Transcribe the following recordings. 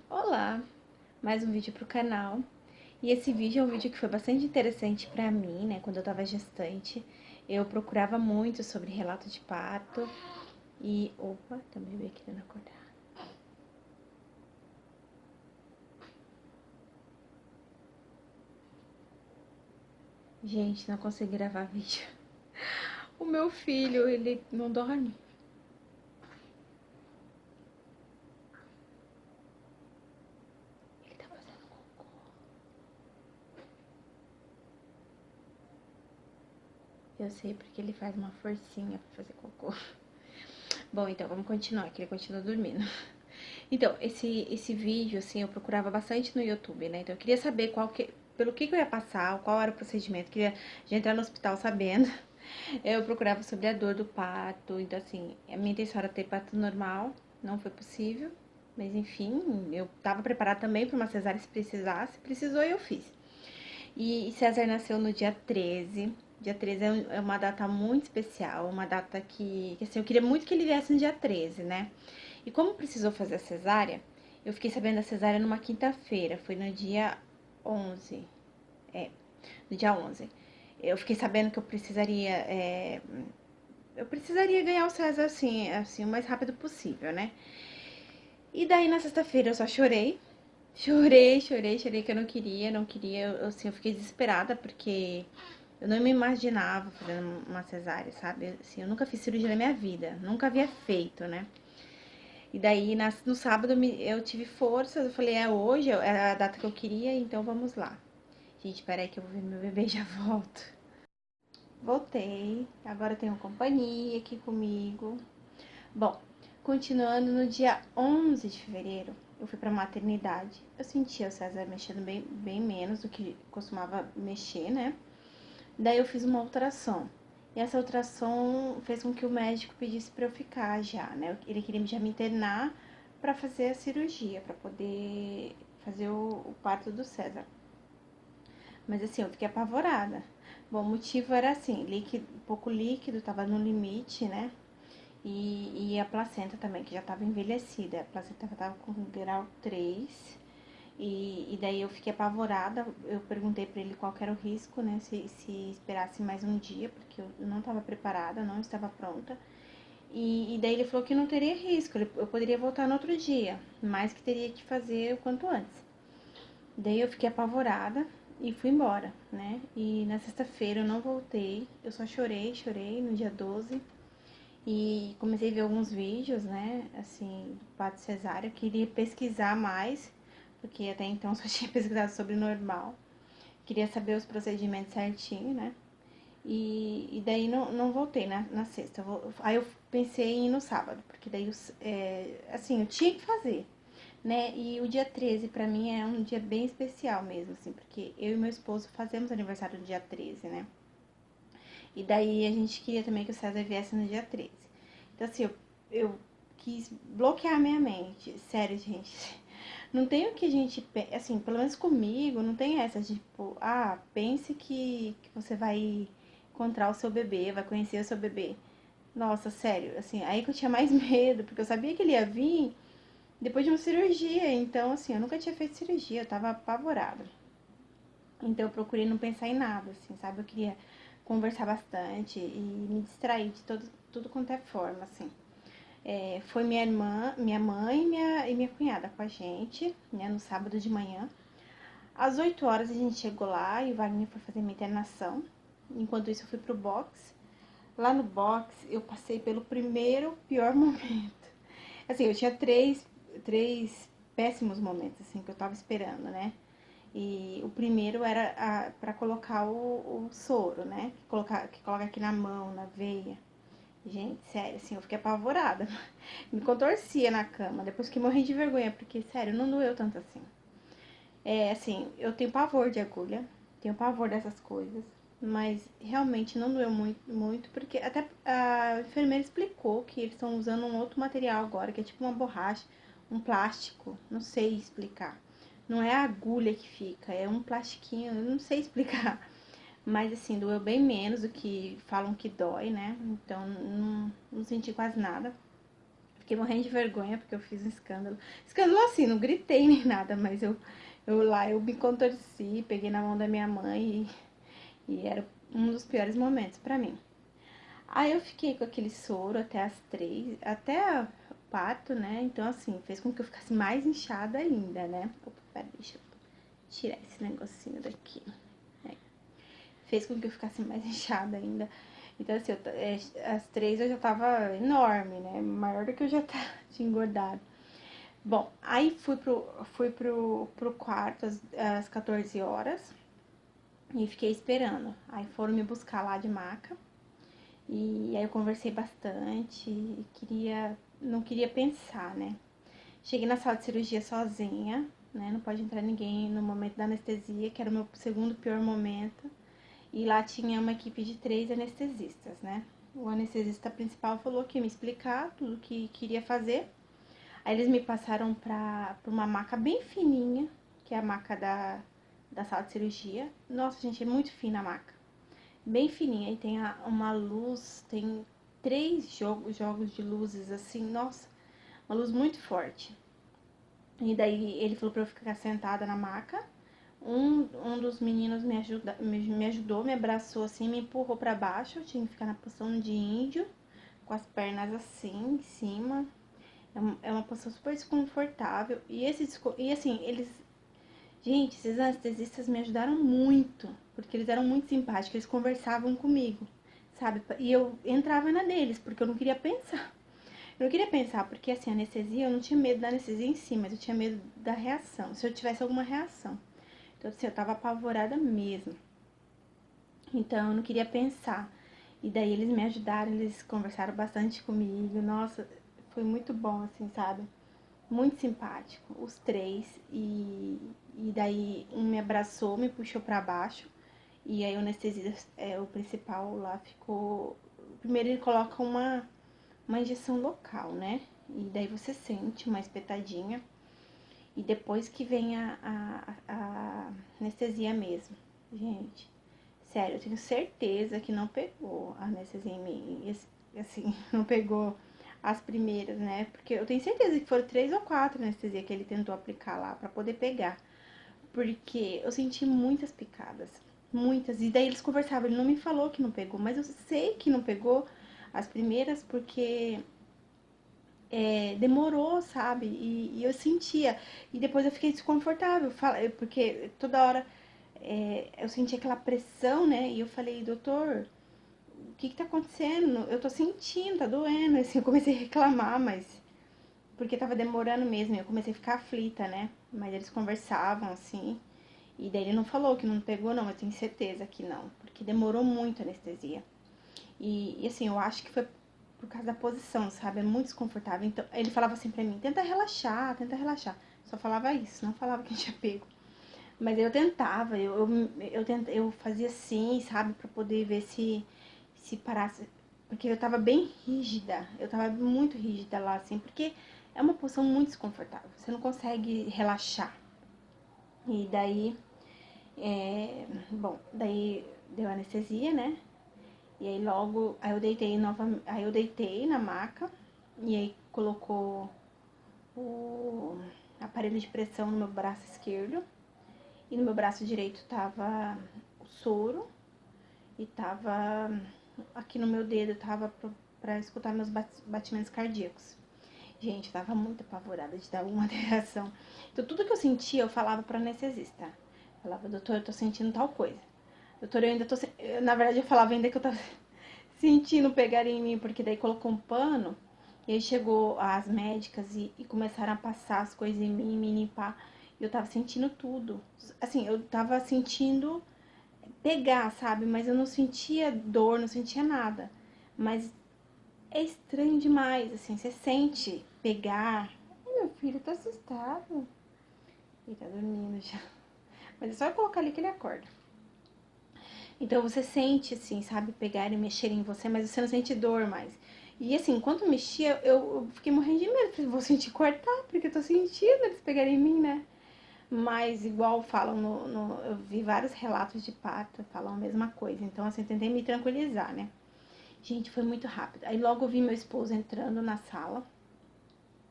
Olá, mais um vídeo pro canal. E esse vídeo é um vídeo que foi bastante interessante pra mim, né? Quando eu tava gestante, eu procurava muito sobre relato de parto e... Opa, tem um bebê querendo acordar. Gente, não consegui gravar vídeo. O meu filho, ele não dorme. Ele tá fazendo cocô. Eu sei porque ele faz uma forcinha pra fazer cocô. Bom, então vamos continuar, que ele continua dormindo. Então, esse vídeo, assim, eu procurava bastante no YouTube, né? Então, eu queria saber pelo que eu ia passar, qual era o procedimento. Queria já entrar no hospital sabendo. Eu procurava sobre a dor do parto. Então, assim, a minha intenção era ter parto normal, não foi possível. Mas, enfim, eu tava preparada também para uma cesárea se precisasse. Precisou e eu fiz. E César nasceu no dia 13. Dia 13 é uma data muito especial, uma data que, assim, eu queria muito que ele viesse no dia 13, né? E como precisou fazer a cesárea, eu fiquei sabendo da cesárea numa quinta-feira, foi no dia 11. É, no dia 11. Eu fiquei sabendo que eu precisaria ganhar o César assim, o mais rápido possível, né? E daí na sexta-feira eu só chorei. Chorei que eu não queria, assim, eu fiquei desesperada porque eu não me imaginava fazendo uma cesárea, sabe? Assim, eu nunca fiz cirurgia na minha vida, nunca havia feito, né? E daí no sábado eu tive forças, eu falei, é hoje, é a data que eu queria, então vamos lá. Gente, peraí que eu vou ver meu bebê e já volto. Voltei, agora eu tenho companhia aqui comigo. Bom, continuando no dia 11 de fevereiro, eu fui pra maternidade. Eu sentia o César mexendo bem menos do que costumava mexer, né? Daí eu fiz uma ultrassom. E essa ultrassom fez com que o médico pedisse pra eu ficar já, né? Ele queria já me internar pra fazer a cirurgia, pra poder fazer o parto do César. Mas assim, eu fiquei apavorada. Bom, o motivo era assim, pouco líquido, tava no limite, né? E a placenta também, que já tava envelhecida. A placenta tava com grau 3. E daí eu fiquei apavorada. Eu perguntei pra ele qual que era o risco, né? Se esperasse mais um dia, porque eu não estava preparada, não estava pronta. E daí ele falou que não teria risco, eu poderia voltar no outro dia, mas que teria que fazer o quanto antes. Daí eu fiquei apavorada e fui embora, né? E na sexta-feira eu não voltei, eu só chorei no dia 12. E comecei a ver alguns vídeos, né, assim, do parto cesárea. Eu queria pesquisar mais, porque até então só tinha pesquisado sobre normal. Queria saber os procedimentos certinho, né? E daí não voltei na sexta. Aí eu pensei em ir no sábado, porque daí, assim, eu tinha que fazer, né? E o dia 13 pra mim é um dia bem especial mesmo, assim, porque eu e meu esposo fazemos aniversário no dia 13, né? E daí a gente queria também que o César viesse no dia 13. Então, assim, eu quis bloquear minha mente. Sério, gente. Não tem o que a gente. Assim, pelo menos comigo, não tem essa, tipo, pense que você vai encontrar o seu bebê, vai conhecer o seu bebê. Nossa, sério, assim, aí que eu tinha mais medo, porque eu sabia que ele ia vir depois de uma cirurgia. Então, assim, eu nunca tinha feito cirurgia, eu tava apavorada. Então eu procurei não pensar em nada, assim, sabe? Eu queria conversar bastante e me distrair de tudo quanto é forma, assim. Foi minha irmã, minha mãe e minha cunhada com a gente, né, no sábado de manhã. Às 8 horas a gente chegou lá e o Wagner foi fazer minha internação. Enquanto isso eu fui pro box. Lá no box eu passei pelo primeiro pior momento. Assim, eu tinha três péssimos momentos, assim, que eu tava esperando, né? E o primeiro era para colocar o soro, né? Que coloca aqui na mão, na veia. Gente, sério, assim, eu fiquei apavorada. Me contorcia na cama. Depois que morri de vergonha, porque, sério, não doeu tanto assim. Assim, eu tenho pavor de agulha, tenho pavor dessas coisas. Mas realmente não doeu muito, porque até a enfermeira explicou que eles estão usando um outro material agora, que é tipo uma borracha, um plástico, não sei explicar. Não é a agulha que fica, é um plastiquinho, eu não sei explicar. Mas assim, doeu bem menos do que falam que dói, né? Então não senti quase nada. Fiquei morrendo de vergonha porque eu fiz um escândalo. Escândalo assim, não gritei nem nada, mas eu me contorci, peguei na mão da minha mãe e era um dos piores momentos pra mim. Aí eu fiquei com aquele soro até as 3, até o parto, né? Então, assim, fez com que eu ficasse mais inchada ainda, né? Opa, pera, deixa eu tirar esse negocinho daqui. Fez com que eu ficasse mais inchada ainda. Então, assim, às 3 eu já tava enorme, né? Maior do que eu já tinha engordado. Bom, aí fui pro quarto às 14 horas e fiquei esperando. Aí foram me buscar lá de maca. E aí eu conversei bastante, não queria pensar, né? Cheguei na sala de cirurgia sozinha, né? Não pode entrar ninguém no momento da anestesia, que era o meu segundo pior momento. E lá tinha uma equipe de 3 anestesistas, né? O anestesista principal falou que ia me explicar tudo o que queria fazer. Aí eles me passaram pra uma maca bem fininha, que é a maca da sala de cirurgia. Nossa, gente, é muito fina a maca. Bem fininha. E tem uma luz, tem 3 jogos de luzes, assim, nossa, uma luz muito forte. E daí ele falou pra eu ficar sentada na maca. Um dos meninos me ajudou, me abraçou assim, me empurrou pra baixo. Eu tinha que ficar na posição de índio, com as pernas assim, em cima. É uma posição super desconfortável. E assim, gente, esses anestesistas me ajudaram muito, porque eles eram muito simpáticos, eles conversavam comigo, sabe? E eu entrava na deles, porque eu não queria pensar. Eu não queria pensar, porque assim, anestesia, eu não tinha medo da anestesia em si, mas eu tinha medo da reação, se eu tivesse alguma reação. Então, assim, eu tava apavorada mesmo. Então, eu não queria pensar. E daí eles me ajudaram, eles conversaram bastante comigo. Nossa, foi muito bom, assim, sabe? Muito simpático, os 3. E daí um me abraçou, me puxou pra baixo. E aí o anestesista, o principal lá ficou. Primeiro ele coloca uma injeção local, né? E daí você sente uma espetadinha. E depois que vem a anestesia mesmo. Gente, sério, eu tenho certeza que não pegou a anestesia em mim. Assim, não pegou as primeiras, né? Porque eu tenho certeza que foram 3 ou 4 anestesias que ele tentou aplicar lá pra poder pegar. Porque eu senti muitas picadas. Muitas. E daí eles conversavam. Ele não me falou que não pegou, mas eu sei que não pegou as primeiras porque demorou, sabe? E eu sentia. E depois eu fiquei desconfortável, porque toda hora eu sentia aquela pressão, né? E eu falei, doutor, o que tá acontecendo? Eu tô sentindo, tá doendo. Assim, eu comecei a reclamar, mas. Porque tava demorando mesmo, e eu comecei a ficar aflita, né? Mas eles conversavam, assim. E daí ele não falou que não pegou, não, eu tenho certeza que não. Porque demorou muito a anestesia. E assim, eu acho que foi por causa da posição, sabe? É muito desconfortável. Então, ele falava assim pra mim, tenta relaxar, tenta relaxar. Só falava isso, não falava que tinha pego. Mas eu tentava, eu fazia assim, sabe? Pra poder ver se parasse. Porque eu tava bem rígida, eu tava muito rígida lá, assim. Porque é uma posição muito desconfortável, você não consegue relaxar. E daí, bom, daí deu anestesia, né? E aí logo, aí eu deitei na maca e aí colocou o aparelho de pressão no meu braço esquerdo e no meu braço direito tava o soro e tava aqui no meu dedo tava pra escutar meus batimentos cardíacos. Gente, eu tava muito apavorada de dar uma reação. Então tudo que eu sentia eu falava pra anestesista. Eu falava, doutor, eu tô sentindo tal coisa. Doutor, eu ainda tô. Na verdade, eu falava ainda que eu tava sentindo pegar em mim, porque daí colocou um pano, e aí chegou as médicas e começaram a passar as coisas em mim, me limpar. E eu tava sentindo tudo. Assim, eu tava sentindo pegar, sabe? Mas eu não sentia dor, não sentia nada. Mas é estranho demais, assim, você sente pegar. Ai, meu filho tá assustado. Ele tá dormindo já. Mas é só eu colocar ali que ele acorda. Então você sente, assim, sabe, pegar e mexer em você, mas você não sente dor mais. E assim, enquanto mexia, eu fiquei morrendo de medo. Falei, vou sentir cortar, porque eu tô sentindo eles pegarem em mim, né? Mas igual falam eu vi vários relatos de parto, falam a mesma coisa. Então, assim, eu tentei me tranquilizar, né? Gente, foi muito rápido. Aí logo eu vi meu esposo entrando na sala.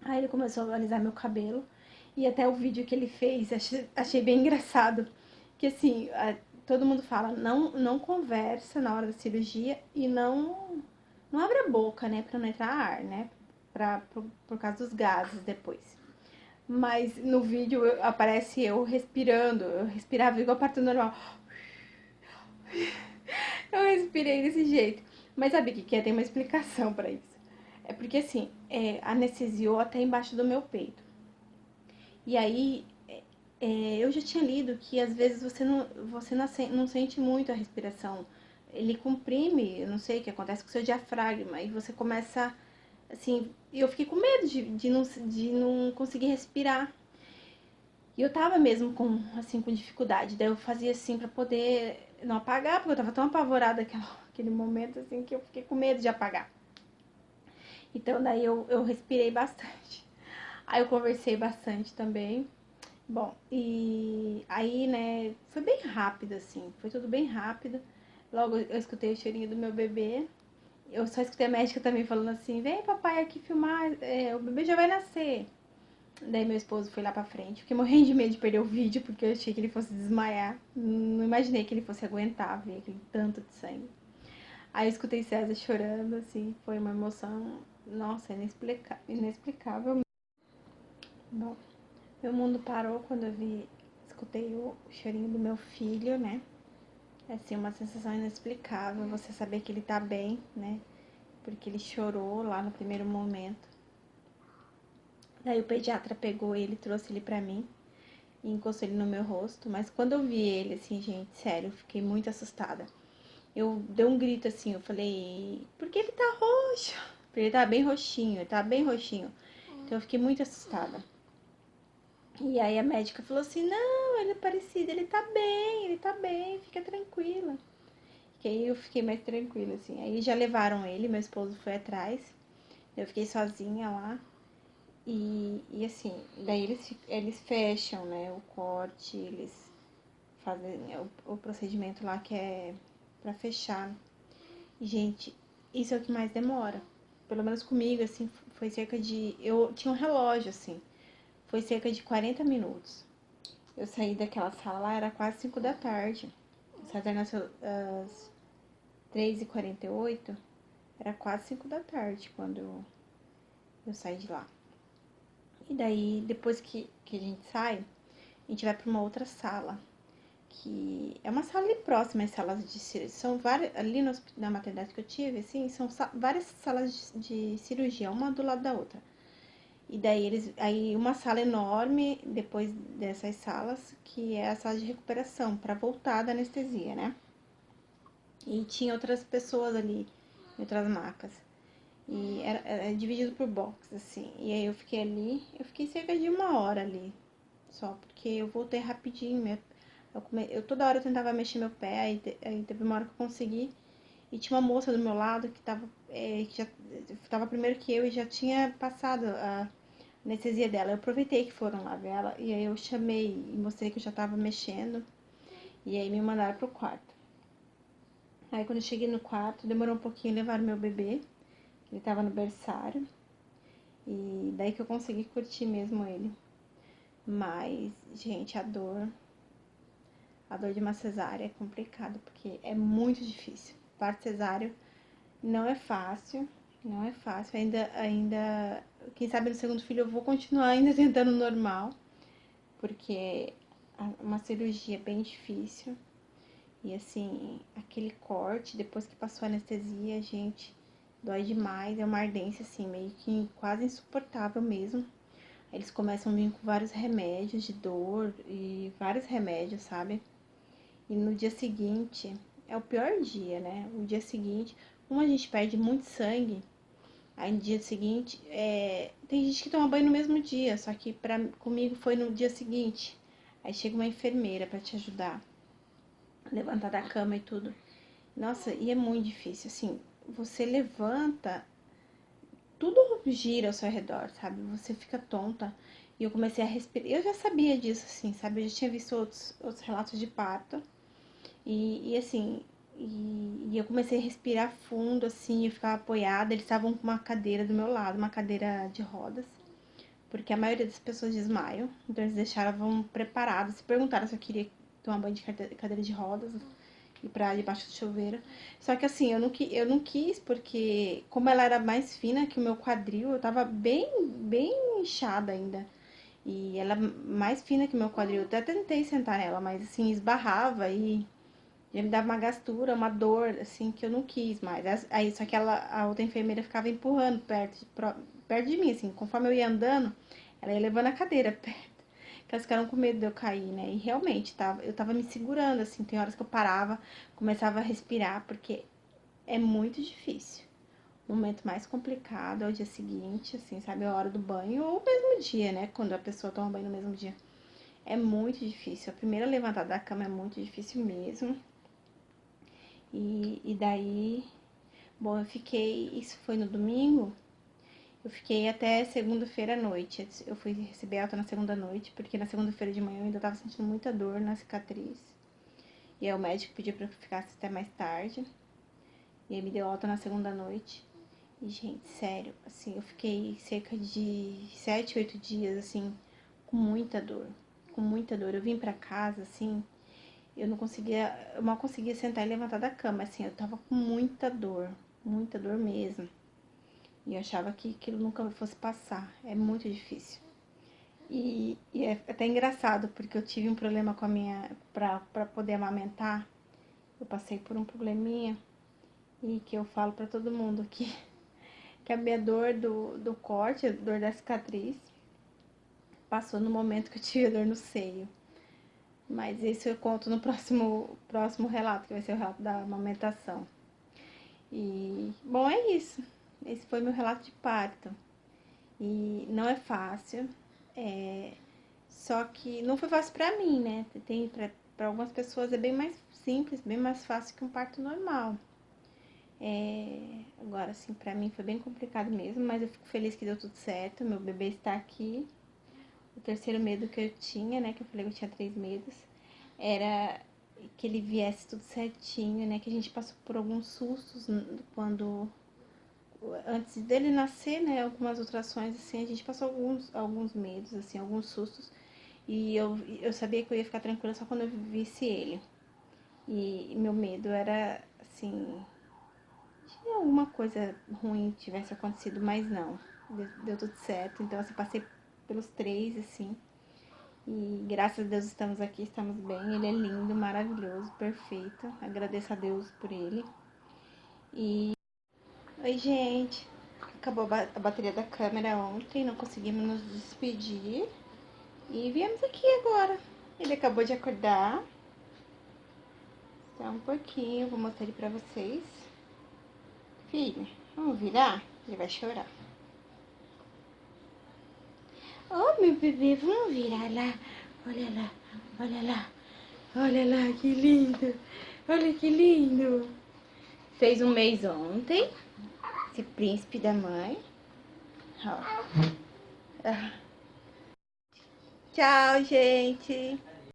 Aí ele começou a alisar meu cabelo. E até o vídeo que ele fez, achei bem engraçado. Que assim, todo mundo fala, não conversa na hora da cirurgia e não abre a boca, né? Pra não entrar ar, né? Por causa dos gases depois. Mas no vídeo aparece eu respirando. Eu respirava igual parto normal. Eu respirei desse jeito. Mas sabe o que é? Tem uma explicação pra isso. É porque assim, anestesiou até embaixo do meu peito. E aí, eu já tinha lido que às vezes você não sente muito a respiração. Ele comprime, eu não sei o que acontece com o seu diafragma, e você começa, assim, e eu fiquei com medo de não conseguir respirar. E eu tava mesmo com dificuldade. Daí eu fazia assim pra poder não apagar, porque eu tava tão apavorada aquele momento, assim, que eu fiquei com medo de apagar. Então daí eu respirei bastante. Aí eu conversei bastante também. Bom, e aí, né, foi bem rápido, assim, foi tudo bem rápido. Logo eu escutei o cheirinho do meu bebê. Eu só escutei a médica também falando assim: vem, papai, aqui filmar, o bebê já vai nascer. Daí meu esposo foi lá pra frente. Fiquei morrendo de medo de perder o vídeo, porque eu achei que ele fosse desmaiar. Não imaginei que ele fosse aguentar ver aquele tanto de sangue. Aí eu escutei César chorando, assim, foi uma emoção, nossa, inexplicável. Bom, meu mundo parou quando escutei o chorinho do meu filho, né? É assim, uma sensação inexplicável, você saber que ele tá bem, né? Porque ele chorou lá no primeiro momento. Daí o pediatra pegou ele, trouxe ele pra mim e encostou ele no meu rosto. Mas quando eu vi ele, assim, gente, sério, eu fiquei muito assustada. Eu dei um grito assim, eu falei, por que ele tá roxo? Porque ele tá bem roxinho, ele tá bem roxinho. Então eu fiquei muito assustada. E aí a médica falou assim, não, ele é parecido, ele tá bem, fica tranquila. Que aí eu fiquei mais tranquila, assim. Aí já levaram ele, meu esposo foi atrás. Eu fiquei sozinha lá. E assim, daí eles fecham, né, o corte, eles fazem o procedimento lá que é pra fechar. E, gente, isso é o que mais demora. Pelo menos comigo, assim, foi cerca de. Eu tinha um relógio, assim. Foi cerca de 40 minutos. Eu saí daquela sala lá, era quase 5 da tarde. O César nasceu às 3h48. Era quase 5 da tarde quando eu saí de lá. E daí, depois que a gente sai, a gente vai para uma outra sala. Que é uma sala ali próxima às salas de cirurgia. São várias, ali na maternidade que eu tive, assim, são várias salas de cirurgia, uma do lado da outra. E daí aí uma sala enorme depois dessas salas, que é a sala de recuperação, para voltar da anestesia, né? E tinha outras pessoas ali, em outras macas. E era dividido por box, assim. E aí eu fiquei ali, eu fiquei cerca de 1 hora ali, só, porque eu voltei rapidinho. Eu toda hora eu tentava mexer meu pé, aí teve uma hora que eu consegui. E tinha uma moça do meu lado que já tava primeiro que eu e já tinha passado a anestesia dela. Eu aproveitei que foram lá ver ela, e aí eu chamei e mostrei que eu já tava mexendo. E aí me mandaram pro quarto. Aí quando eu cheguei no quarto, demorou um pouquinho, levaram meu bebê. Ele tava no berçário. E daí que eu consegui curtir mesmo ele. Mas, gente, a dor de uma cesárea é complicado, porque é muito difícil. Parto cesáreo não é fácil, não é fácil. Quem sabe no segundo filho eu vou continuar ainda tentando normal, porque uma cirurgia é bem difícil. E assim, aquele corte, depois que passou a anestesia, gente, dói demais. É uma ardência, assim, meio que quase insuportável mesmo. Eles começam a vir com vários remédios de dor e vários remédios, sabe? E no dia seguinte, é o pior dia, né? O dia seguinte, como a gente perde muito sangue, aí no dia seguinte, tem gente que toma banho no mesmo dia, só que comigo foi no dia seguinte. Aí chega uma enfermeira pra te ajudar a levantar da cama e tudo. Nossa, e é muito difícil, assim, você levanta, tudo gira ao seu redor, sabe? Você fica tonta. E eu comecei a respirar. Eu já sabia disso, assim, sabe? Eu já tinha visto outros relatos de parto. E assim, e eu comecei a respirar fundo, assim, eu ficava apoiada. Eles estavam com uma cadeira do meu lado, uma cadeira de rodas. porque a maioria das pessoas desmaiam. Então eles deixaram preparados, se perguntaram se eu queria tomar banho de cadeira de rodas e pra debaixo do chuveiro. Só que assim, eu não quis, porque como ela era mais fina que o meu quadril, eu tava bem inchada ainda. E ela mais fina que o meu quadril. Eu até tentei sentar nela, mas assim, esbarrava e já me dava uma gastura, uma dor, assim, que eu não quis mais. Aí, só que a outra enfermeira ficava empurrando perto de mim, assim, conforme eu ia andando, ela ia levando a cadeira perto. Que elas ficaram com medo de eu cair, né? E realmente, eu tava me segurando, assim, tem horas que eu parava, começava a respirar, porque é muito difícil. O momento mais complicado é o dia seguinte, assim, sabe? A hora do banho, ou o mesmo dia, né? Quando a pessoa toma banho no mesmo dia. É muito difícil. A primeira levantada da cama é muito difícil mesmo. E daí, bom, isso foi no domingo, eu fiquei até segunda-feira à noite. Eu fui receber alta na segunda noite, porque na segunda-feira de manhã eu ainda tava sentindo muita dor na cicatriz. E aí o médico pediu pra eu ficar até mais tarde. E aí me deu alta na segunda noite. E, gente, sério, assim, eu fiquei cerca de 7, 8 dias, assim, com muita dor. Com muita dor. Eu vim pra casa, assim, eu mal conseguia sentar e levantar da cama, assim, eu tava com muita dor mesmo. E eu achava que aquilo nunca fosse passar, é muito difícil. E é até engraçado, porque eu tive um problema com a pra poder amamentar, eu passei por um probleminha, e que eu falo pra todo mundo que a minha dor do corte, a dor da cicatriz, passou no momento que eu tive a dor no seio. Mas isso eu conto no próximo relato, que vai ser o relato da amamentação. E, bom, é isso. Esse foi meu relato de parto. E não é fácil, só que não foi fácil pra mim, né? Pra algumas pessoas é bem mais simples, bem mais fácil que um parto normal. Agora, assim, pra mim foi bem complicado mesmo, mas eu fico feliz que deu tudo certo. Meu bebê está aqui. O terceiro medo que eu tinha, né? Que eu falei que eu tinha 3 medos, era que ele viesse tudo certinho, né? Que a gente passou por alguns sustos quando antes dele nascer, né? Algumas ultrações assim, a gente passou alguns medos, assim, alguns sustos. E eu sabia que eu ia ficar tranquila só quando eu visse ele. E meu medo era assim, tinha alguma coisa ruim tivesse acontecido, mas não. Deu tudo certo. Então, assim, passei pelos 3, assim. E graças a Deus estamos aqui, estamos bem. Ele é lindo, maravilhoso, perfeito. Agradeço a Deus por ele. E oi, gente. Acabou a bateria da câmera ontem, não conseguimos nos despedir. E viemos aqui agora. Ele acabou de acordar. Só um pouquinho, vou mostrar ele pra vocês. Filho, vamos virar? Ele vai chorar. Oh, meu bebê, vamos virar lá. Olha lá, olha lá. Olha lá, que lindo. Olha que lindo. Fez um mês ontem. Esse príncipe da mãe. Ó. Tchau, gente.